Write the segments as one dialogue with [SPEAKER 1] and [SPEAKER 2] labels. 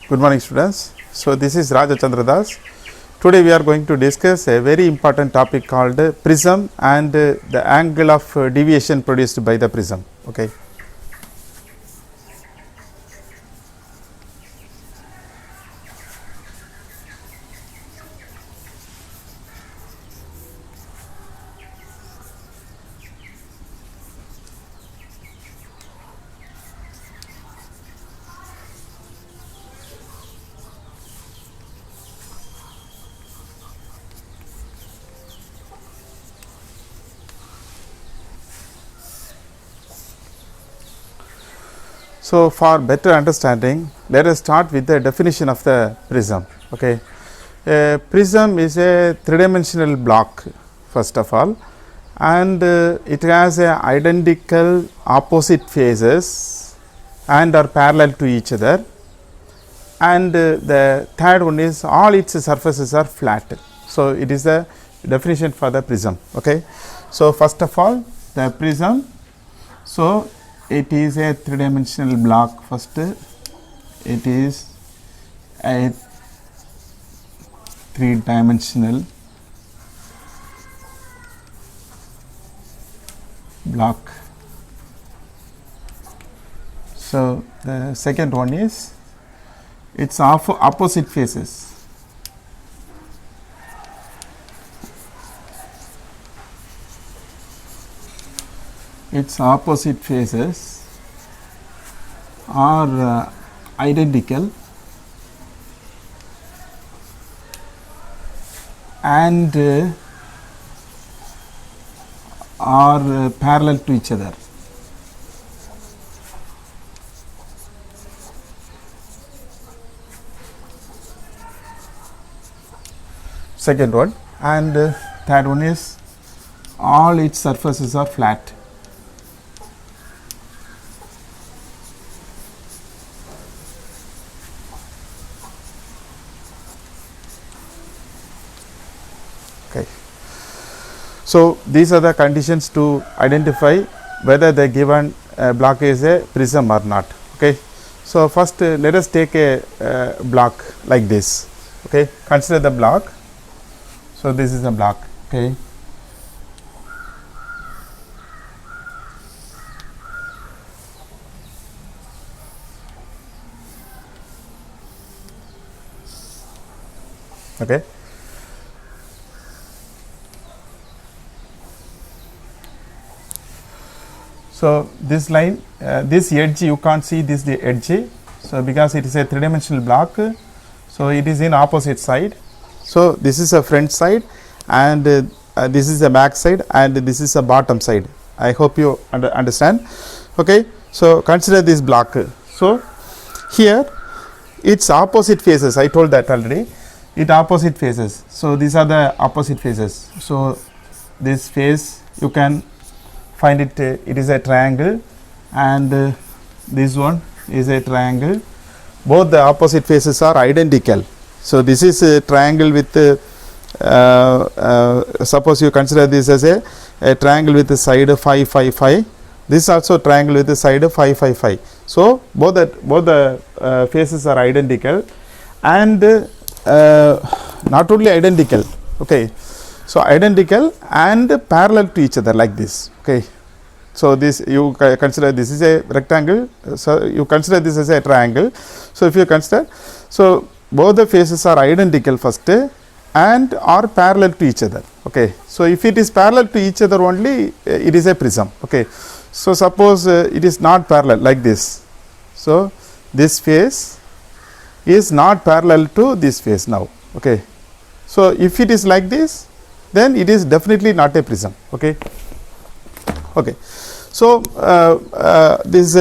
[SPEAKER 1] Good morning students. So this is Raja Chandra Das. Today we are going to discuss a very important topic called prism and the angle of deviation produced by the prism. Okay. So for better understanding, let us start with the definition of the prism. Okay. A prism is a three-dimensional block first of all, and it has a identical opposite phases and are parallel to each other, and the third one is all its surfaces are flat. So it is the definition for the prism. Okay. So first of all, the prism, so it is a three-dimensional block. First, it is a three-dimensional block. So the second one is its opposite faces. Its opposite faces are identical and are parallel to each other. Second one, and third one is all its surfaces are flat. Okay. So these are the conditions to identify whether the given block is a prism or not. Okay. So first let us take a block like this. Okay. Consider the block. So this is a block. Okay. Okay. So this line, this edge you can't see this the edge. So because it is a three-dimensional block, so it is in opposite side. So this is a front side, and this is the back side, and this is a bottom side. I hope you understand. Okay. So consider this block. So here its opposite faces. I told that already. It opposite faces. So these are the opposite faces. So this face you can find it, it is a triangle, and this one is a triangle. Both the opposite faces are identical. So this is a triangle with suppose you consider this as a triangle with the side 5 5 5. This is also triangle with the side 5 5 5. So both the faces are identical, and not only identical. Okay. So identical and parallel to each other like this. Okay. So this you consider this is a rectangle. So you consider this as a triangle. So if you consider, so both the faces are identical first and are parallel to each other. Okay. So if it is parallel to each other only, it is a prism. Okay. So suppose it is not parallel like this. So this face is not parallel to this face now. Okay. So if it is like this, then it is definitely not a prism. Okay. Okay. So this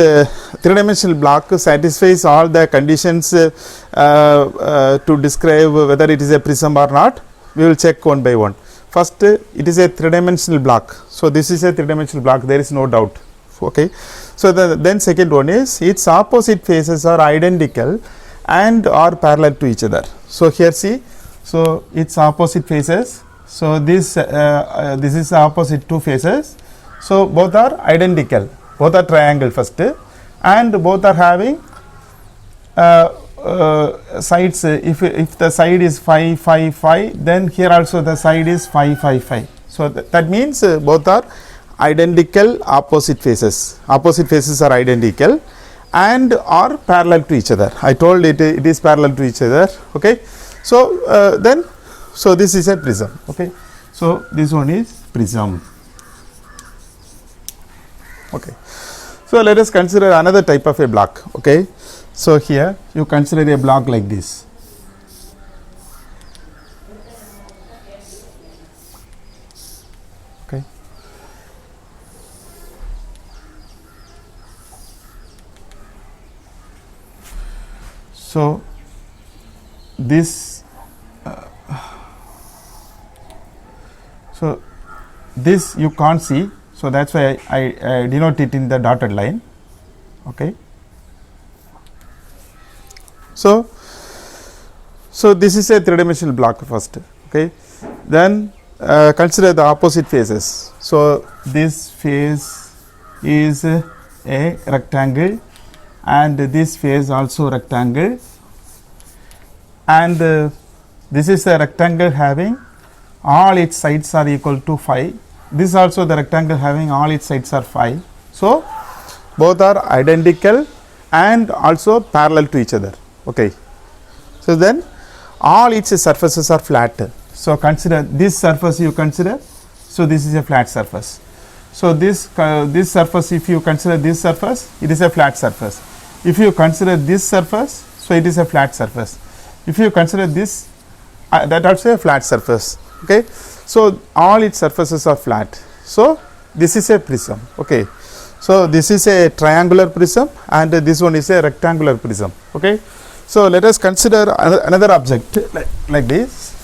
[SPEAKER 1] three-dimensional block satisfies all the conditions to describe whether it is a prism or not. We will check one by one. First, it is a three-dimensional block. So this is a three-dimensional block. There is no doubt. Okay. So then second one is its opposite faces are identical and are parallel to each other. So here see. So its opposite faces. So this is the opposite two faces. So both are identical. Both are triangle first, and both are having sides, if the side is 5 5 5, then here also the side is 5 5 5. So that means both are identical opposite faces. Opposite faces are identical and are parallel to each other. I told it is parallel to each other. Okay. So then, so this is a prism. Okay. So this one is prism. Okay. So let us consider another type of a block. Okay. So here you consider a block like this. Okay. So this this you can't see, so that's why I denote it in the dotted line. Okay. So this is a three-dimensional block first. Okay. Then consider the opposite faces. So this face is a rectangle and this face also rectangle, and this is a rectangle having all its sides are equal to 5. This also the rectangle having all its sides are 5. So both are identical and also parallel to each other. Okay. So then all its surfaces are flat. So consider this surface, you consider, so this is a flat surface. So this surface, if you consider this surface, it is a flat surface. If you consider this surface, so it is a flat surface. If you consider this, that also a flat surface. Okay. So all its surfaces are flat. So this is a prism. Okay. So this is a triangular prism and this one is a rectangular prism. Okay. So let us consider another object like this.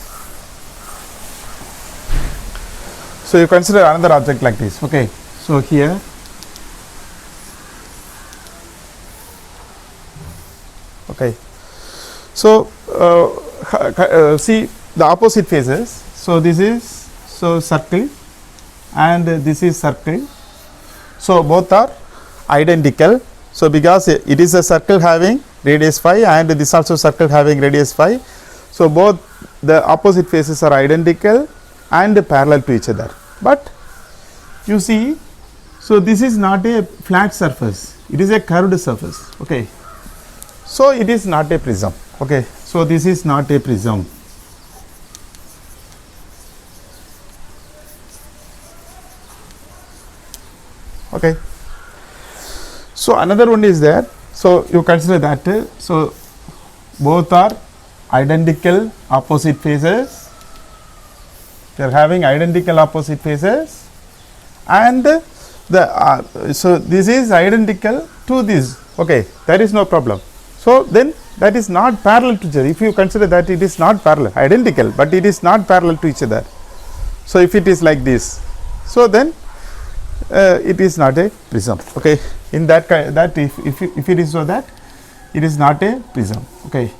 [SPEAKER 1] So you consider another object like this. Okay. So here okay. So see the opposite faces. So this is circle and this is circle. So both are identical. So because it is a circle having radius 5 and this also circle having radius 5. So both the opposite faces are identical and parallel to each other. But you see, so this is not a flat surface, it is a curved surface. Okay. So it is not a prism. Okay. So this is not a prism. Okay. So another one is there. So you consider that. So both are identical opposite faces. They are having identical opposite faces, and so this is identical to this. Okay, that is no problem. So then that is not parallel to each other. If you consider that it is not parallel, identical, but it is not parallel to each other. So if it is like this, so then it is not a prism. Okay, in that that if it is so that it is not a prism. Okay.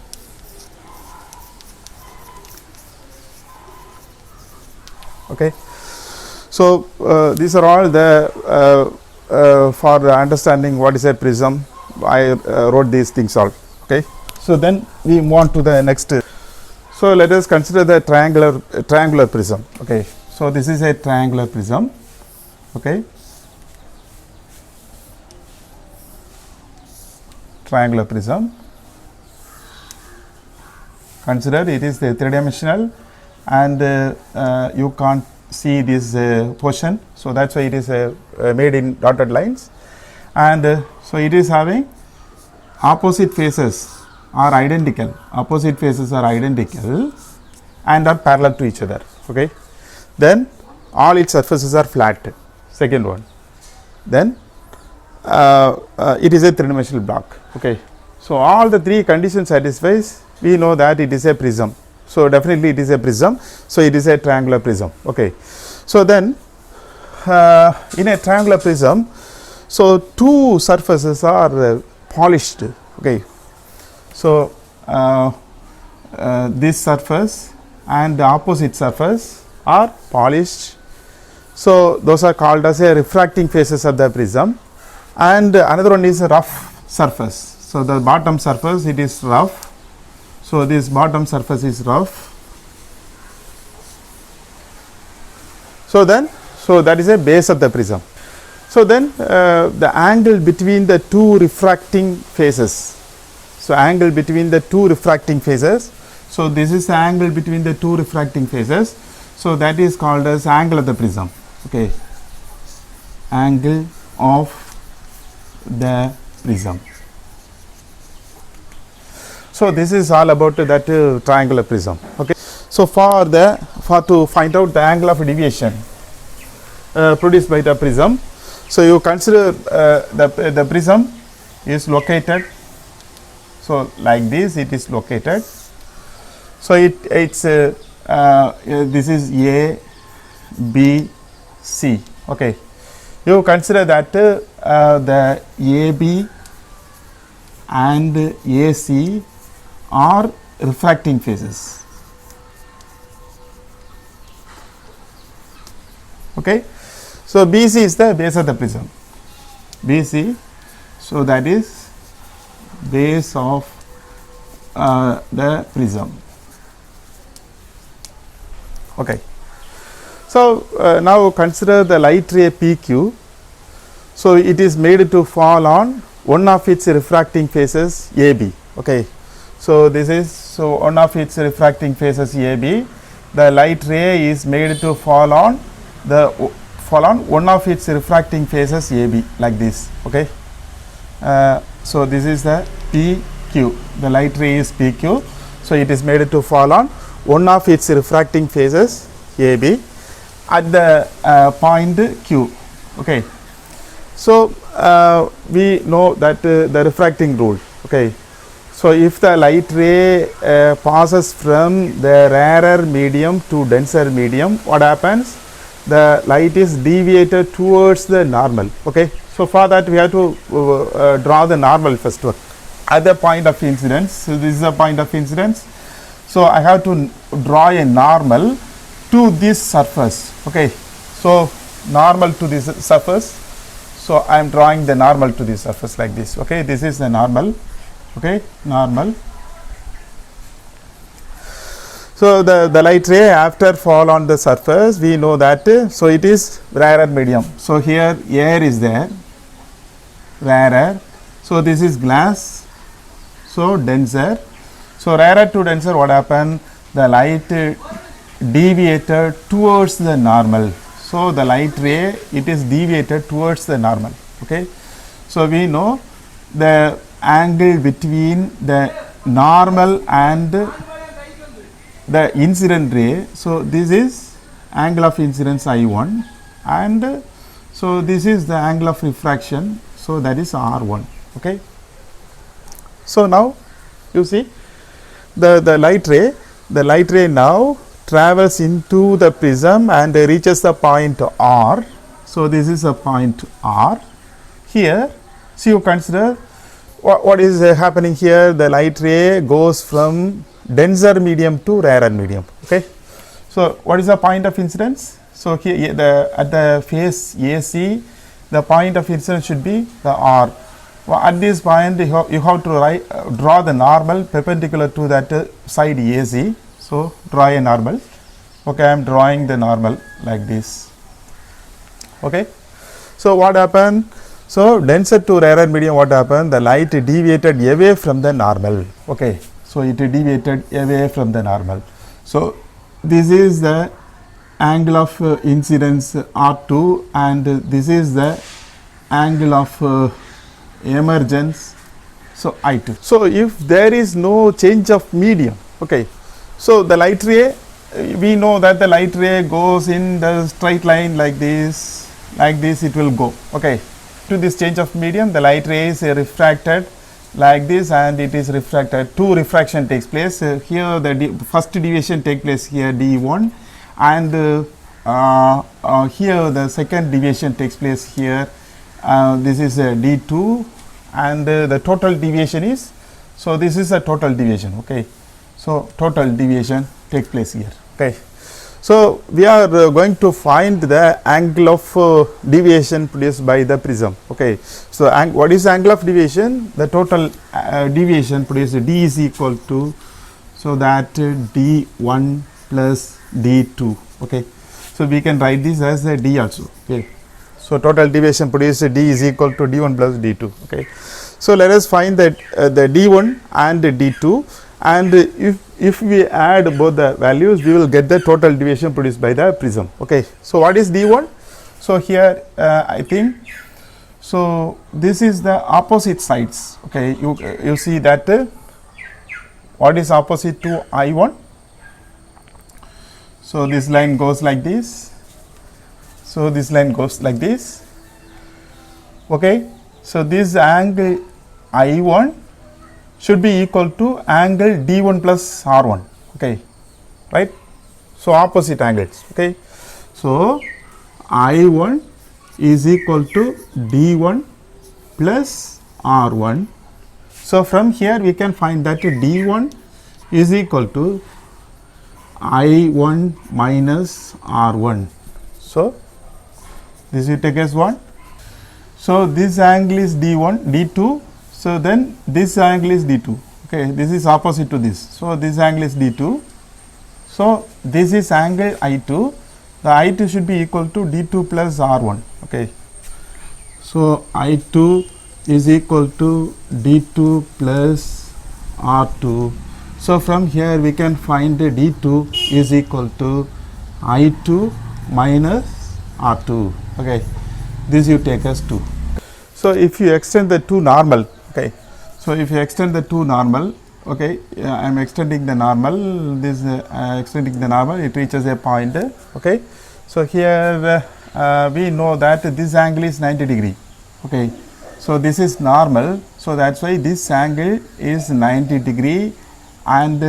[SPEAKER 1] Okay. So these are all the for understanding what is a prism. I wrote these things all. Okay. So then we move on to the next. So let us consider the triangular prism. Okay. So this is a triangular prism. Okay. Triangular prism. Consider it is the three-dimensional, and you can't see this portion. So that's why it is made in dotted lines, and so it is having opposite faces are identical. Opposite faces are identical and are parallel to each other. Okay. Then all its surfaces are flat. Second one. Then it is a three-dimensional block. Okay. So all the three conditions satisfies, we know that it is a prism. So definitely it is a prism. So it is a triangular prism. Okay. So then in a triangular prism, so two surfaces are polished. Okay. So this surface and the opposite surface are polished. So those are called as a refracting faces of the prism, and another one is a rough surface. So the bottom surface, it is rough, So this bottom surface is rough. So then, so that is a base of the prism. So then the angle between the two refracting faces. So angle between the two refracting faces. So this is the angle between the two refracting faces. So that is called as angle of the prism. Okay, angle of the prism. So this is all about that triangular prism. Okay. So for to find out the angle of deviation produced by the prism, so you consider the prism is located. So like this, it is located. So it's this is A, B, C. Okay. You consider that the AB and AC are refracting faces. Okay. So BC is the base of the prism. BC, so that is base of the prism. Okay. So now consider the light ray PQ. So it is made to fall on one of its refracting faces AB. Okay. So this is, so one of its refracting faces AB. The light ray is made to fall on one of its refracting faces AB, like this. Okay. So this is the PQ. The light ray is PQ. So it is made to fall on one of its refracting faces AB at the point Q. Okay. So we know that the refracting rule. Okay. So if the light ray passes from the rarer medium to denser medium, what happens? The light is deviated towards the normal. Okay. So for that we have to draw the normal first one at the point of incidence. So this is the point of incidence. So I have to draw a normal to this surface. Okay. So normal to this surface. So I am drawing the normal to this surface like this. Okay. This is the normal. Okay. Normal. So the light ray after fall on the surface, we know that so it is rarer medium. So here air is there, rarer. So this is glass. So denser. So rarer to denser, what happened? The light deviated towards the normal. So the light ray, it is deviated towards the normal. Okay. So we know the angle between the normal and the incident ray. So this is angle of incidence I1, and so this is the angle of refraction. So that is R1. Okay. So now you see the light ray now travels into the prism and reaches the point R. So this is a point R. Here, so you consider what is happening here. The light ray goes from denser medium to rarer medium. Okay. So what is the point of incidence? So here at the face AC, the point of incidence should be the R. Well, at this point you have to draw the normal perpendicular to that side AC. So draw a normal. Okay, I am drawing the normal like this. Okay. So what happened? So denser to rarer medium, what happened? The light deviated away from the normal. Okay. So it deviated away from the normal. So this is the angle of incidence R2, and this is the angle of emergence, so I2. So if there is no change of medium, okay, so the light ray, we know that the light ray goes in the straight line like this it will go. Okay. To this change of medium, the light ray is refracted like this, and it is refracted. Two refraction takes place. Here the first deviation takes place here D1, and here the second deviation takes place here. This is D2, and the total deviation is, so this is a total deviation. Okay. So total deviation takes place here. Okay. So we are going to find the angle of deviation produced by the prism. Okay. So what is the angle of deviation? The total deviation produced, D is equal to so that d1 plus d2. Okay, so we can write this as a d also. Okay, so total deviation produced d is equal to d1 plus d2. Okay, so let us find that the d1 and the d2, and if we add both the values, we will get the total deviation produced by the prism. Okay, so what is d1? So here I think, so this is the opposite sides. Okay, you see that what is opposite to I1? So this line goes like this. So this line goes like this. Okay, so this angle I1 should be equal to angle D1 plus R1. Okay, right? So opposite angles. Okay, so I1 is equal to D1 plus R1. So from here we can find that D1 is equal to I1 minus R1. So this we take as 1. So this angle is D1, D2. So then this angle is D2. Okay, this is opposite to this. So this angle is D2. So this is angle I2. The I2 should be equal to D2 plus R1. Okay, so I2 is equal to D2 plus R2. So from here we can find the D2 is equal to I2 minus R2. Okay, this you take as 2. So if you extend the 2 normal, okay, so if you extend the 2 normal, okay, I am extending the normal, this extending the normal, it reaches a point. Okay, so here we know that this angle is 90 degree. Okay, so this is normal, so that's why this angle is 90 degree, and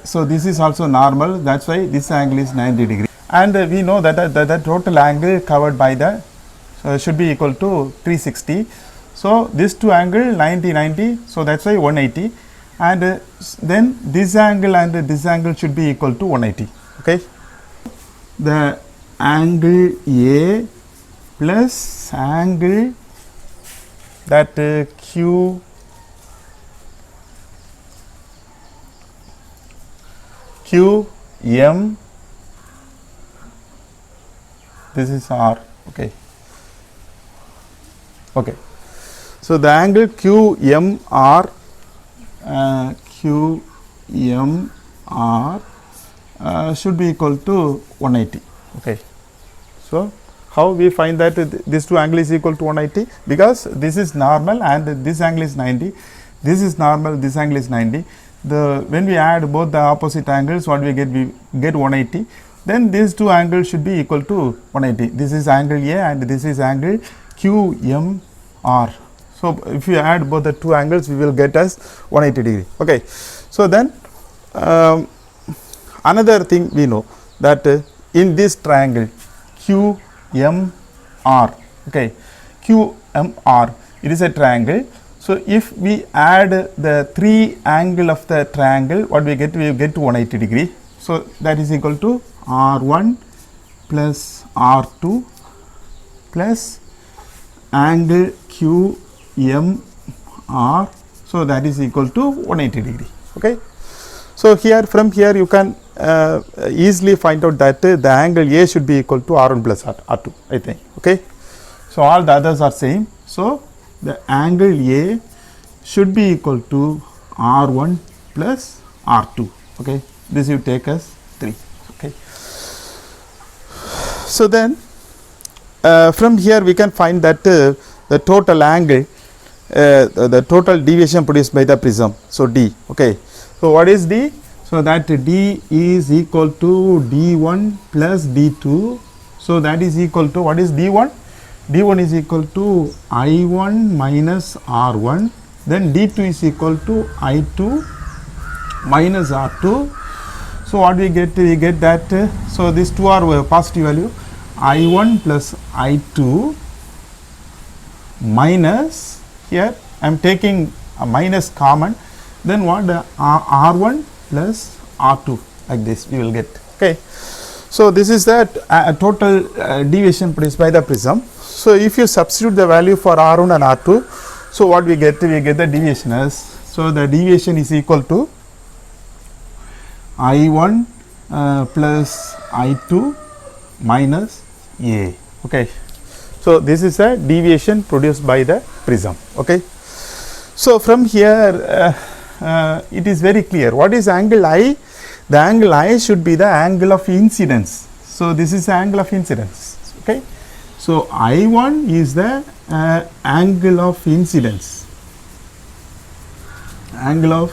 [SPEAKER 1] so this is also normal, that's why this angle is 90 degree, and we know that the total angle covered by the should be equal to 360. So this two angle 90 90, so that's why 180, and then this angle and this angle should be equal to 180. Okay, the angle A plus angle that QM, this is R. Okay, okay, so the angle QMR should be equal to 180. Okay, so how we find that this two angle is equal to 180? Because this is normal and this angle is 90, this is normal, this angle is 90. When we add both the opposite angles, what we get 180. Then these two angles should be equal to 180. This is angle A and this is angle QMR. So if you add both the two angles, we will get as 180 degree. Okay, so then another thing we know that in this triangle QMR, okay, QMR, it is a triangle. So if we add the 3 angle of the triangle, what we get? We get to 180 degree. So that is equal to R1 plus R2 plus angle QMR. So that is equal to 180 degree. Okay. So here, from here you can easily find out that the angle A should be equal to R1 plus R2, I think. Okay. So all the others are same. So the angle A should be equal to R1 plus R2. Okay. This you take as 3. Okay. So then from here we can find that the total angle, the total deviation produced by the prism. So D. Okay. So what is D? So that D is equal to D1 plus D2. So that is equal to, what is D1? D1 is equal to I1 minus R1. Then D2 is equal to I2 minus R2. So what we get? We get that, so these two are positive value, I1 plus I2 minus, here I am taking a minus common, then what, R1 plus R2, like this we will get. Okay. So this is the total deviation produced by the prism. So if you substitute the value for R1 and R2, so what we get? We get the deviation as, so the deviation is equal to I1 plus I2 minus A. Okay. So, this is a deviation produced by the prism. Okay. So, from here it is very clear what is angle I. The angle I should be the angle of incidence. So, this is the angle of incidence. Okay. So, I1 is the angle of incidence, angle of.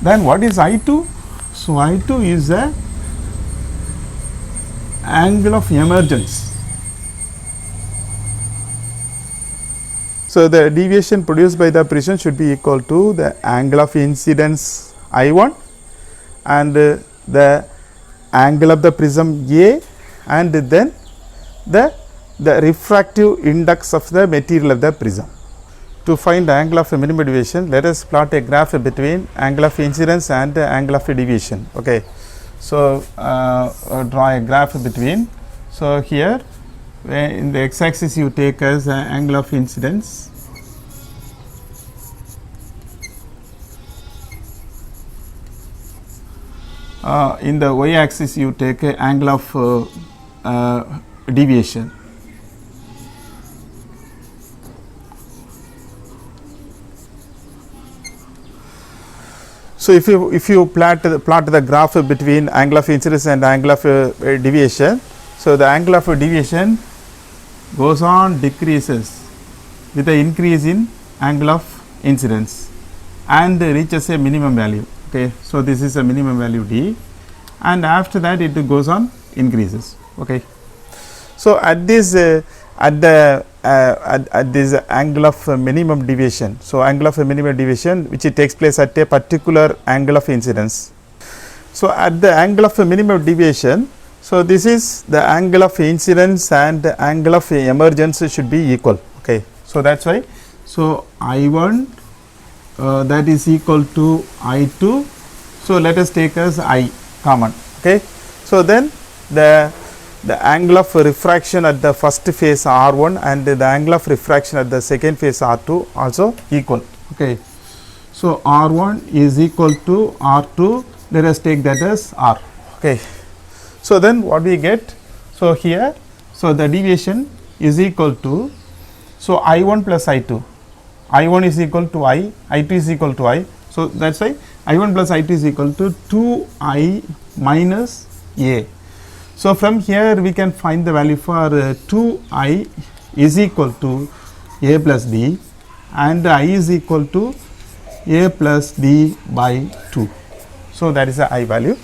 [SPEAKER 1] Then what is I2? So, I2 is the angle of emergence. So, the deviation produced by the prism should be equal to the angle of incidence I1 and the angle of the prism A and then the refractive index of the material of the prism. To find the angle of minimum deviation, let us plot a graph between angle of incidence and angle of deviation. Okay. So, draw a graph between. So, here in the x axis you take as angle of incidence, in the y axis you take a angle of deviation. So, if you plot the graph between angle of incidence and angle of deviation, so the angle of deviation goes on decreases with the increase in angle of incidence and reaches a minimum value. Okay. So, this is a minimum value d and after that it goes on increases. Okay. So, at this angle of minimum deviation, so angle of minimum deviation which it takes place at a particular angle of incidence. So, at the angle of minimum deviation, so this is the angle of incidence and angle of emergence should be equal. Okay. So, that is why, so I1 that is equal to I2. So, let us take as I common. Okay. So, then the angle of refraction at the first phase R1 and the angle of refraction at the second phase R2 also equal. Okay. So, R1 is equal to R2, let us take that as R. Okay. So, then what we get? So, here, so the deviation is equal to, so I1 plus I2, I1 is equal to I, I2 is equal to I. So, that is why I1 plus I2 is equal to 2I minus A. So, from here we can find the value for 2I is equal to A plus D and I is equal to A plus D by 2. So, that is the I value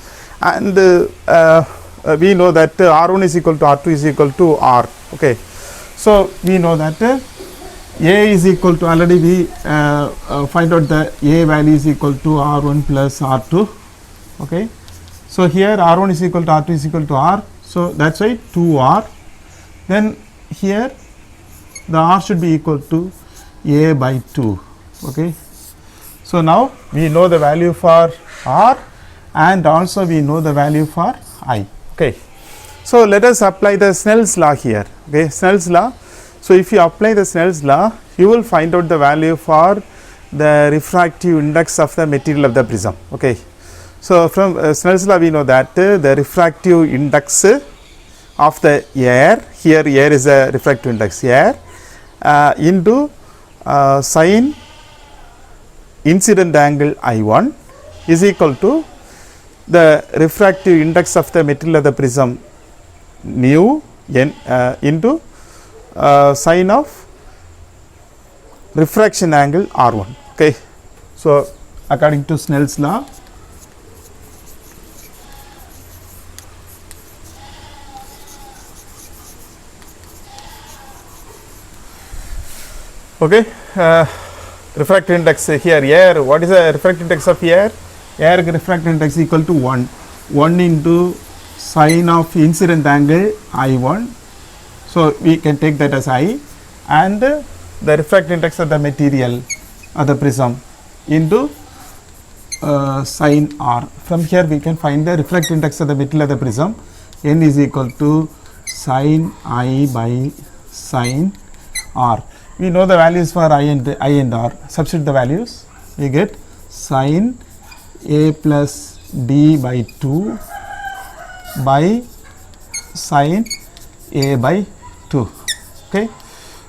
[SPEAKER 1] and we know that R1 is equal to R2 is equal to R. Okay. So, we know that A is equal to, already we find out the A value is equal to R1 plus R2. Okay. So, here R1 is equal to R2 is equal to R. So, that is why 2R. Then here the R should be equal to A by 2. Okay. So, now we know the value for R and also we know the value for I. Okay. So, let us apply the Snell's law here. Okay. Snell's law. So, if you apply the Snell's law, you will find out the value for the refractive index of the material of the prism. Okay. So, from Snell's law we know that the refractive index of the air, here air is a refractive index, air into sin incident angle I1 is equal to the refractive index of the material of the prism nu n into sine of refraction angle R1. Okay. So, according to Snell's law, okay, refractive index here air, what is the refractive index of air? Air refractive index equal to 1 into sine of incident angle I1. So, we can take that as I and the refractive index of the material of the prism into sine R. From here we can find the refractive index of the material of the prism, n is equal to sine I by sine R. We know the values for I and R, substitute the values, we get sin a plus d by 2 by sin a by 2. Okay.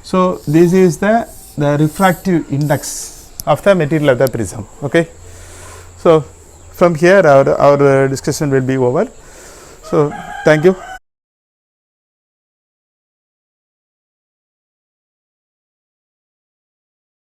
[SPEAKER 1] So, this is the refractive index of the material of the prism. Okay. So, from here our discussion will be over. So, thank you.